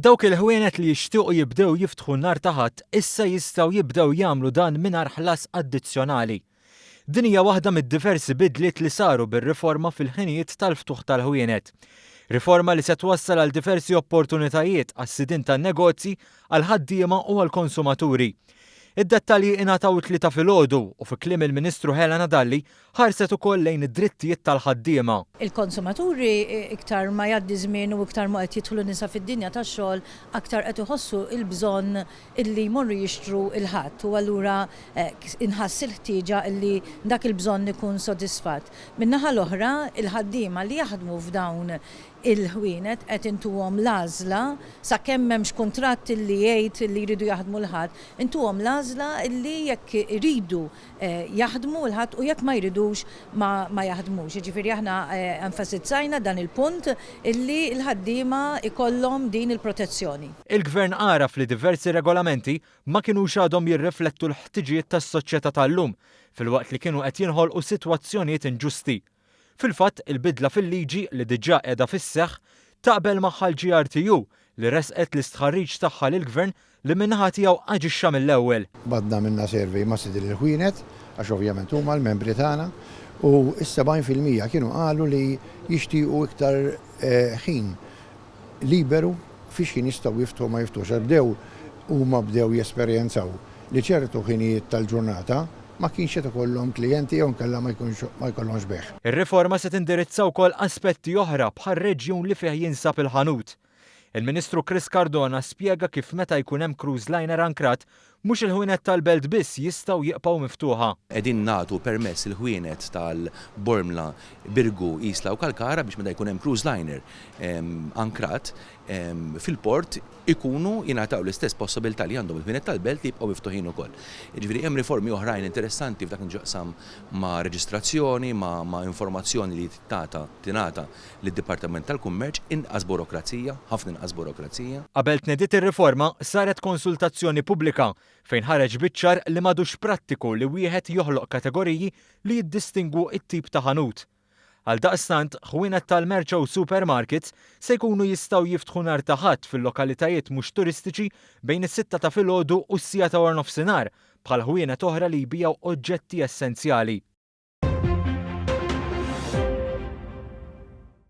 Dawk il-ħwienet li jixtiequ jibdew jiftħu n-nar taħat issa jistgħu jibdew jagħmlu dan mingħajr ħlas addizzjonali. Din hija waħda mid-diversi bidliet li saru bir-riforma fil-ħinijiet tal-ftuħ tal-ħwienet. Riforma li se twassal għal diversi opportunitajiet għas-sidin tan-negozji, għal ħaddiema u għall konsumaturi. Id-dettalji ingħataw 3 filgħodu u fi kliem il-Ministru Helena Dalli ħarset ukoll lejn id-drittijiet tal-ħaddiema. Il-konsumaturi iktar ma jgħaddi żmien u iktar ma qed jidħlu nisa fid-dinja tax-xogħol aktar qed iħossu l-bżonn illi jmorru jixtru il-ħadd u allura inħass il-ħtieġa illi dak il-bżonn ikun sodisfatt. Min-naħa l-oħra il-ħaddiema li jaħdmu f'dawn il-ħwienet qed intuhom l-għażla sakemm m'hemmx kuntratt li jgħid li jridu jaħdmu l-ħadd, intuhom l-għażla li jekk iridu jaħdmu l-ħadd u jekk ma jridux ma jaħdmux. Jiġifieri aħna enfasizzajna dan il-punt illi l-ħaddiema ikollhom din il-protezzjoni. Il-Gvern għaraf li diversi regolamenti ma kinux għadhom jirriflettu l-ħtiġijiet tas-soċjetà tal-lum filwaqt li kienu qed jinħolqu sitwazzjonijiet inġusti. Fil-fatt, il-bidla fil-liġi li diġà qiegħda fis-seħħ taqbel magħha l-GRTU li resqet l-istħarriġ tagħha lill-Gvern li minnaħa tiegħu aġixxa mill-ewwel. Badna minna servej ma' sidin il-ħwienet għax ovvjament huma l-membri tagħna u s-70% kienu qalu li jixtiequ iktar ħin liberu fiex kien jistgħu jiftħu ma jiftux. Bdew jesperjenzaw li ċertu ħinijiet tal-ġurnata ma kienx qed ikollhom klijenti jew nkella ma jkollhomx beħ. Ir-riforma se tindirizza wkoll aspetti oħra bħal reġjun li fih jinsab il-ħanut. Il-Ministru Chris Cardona spjega kif meta jkun hemm cruise liner ankrat mhux il-ħwienet tal-belt biss jistgħu jibqgħu miftuħa. Qegħdin nagħtu permess il-ħwienet tal-Bormla, Birgu, Isla u Kalkara biex meta jkun hemm cruise liner ankrat fil-port ikunu jingħataw l-istess possibilità li għandhom il-ħwienet tal-belt li jibqgħu miftuħin ukoll. Jiġifieri hemm riformi oħrajn interessanti f'dak inġaqsam ma' reġistrazzjoni, ma' informazzjoni li tingħata lid-Dipartiment tal-Kummerċ inqas burokrazija, ħafna inqas burokrazija. Qabel tnediet ir-riforma saret konsultazzjoni pubblika fejn ħareġ biċ-ċar li m'għadux prattiku li wieħed joħloq kategoriji li jiddistingwu t-tip ta' ħanut. Għaldaqstant, ħwienet tal-merċa u supermarkets se jkunu jistgħu jiftħu nar taħat fil-lokalitajiet mhux turistiċi bejn is-6 ta' filgħodu u s-sija ta' war nofsinhar bħal ħwienet oħra li jbijaw oġġetti essenzjali.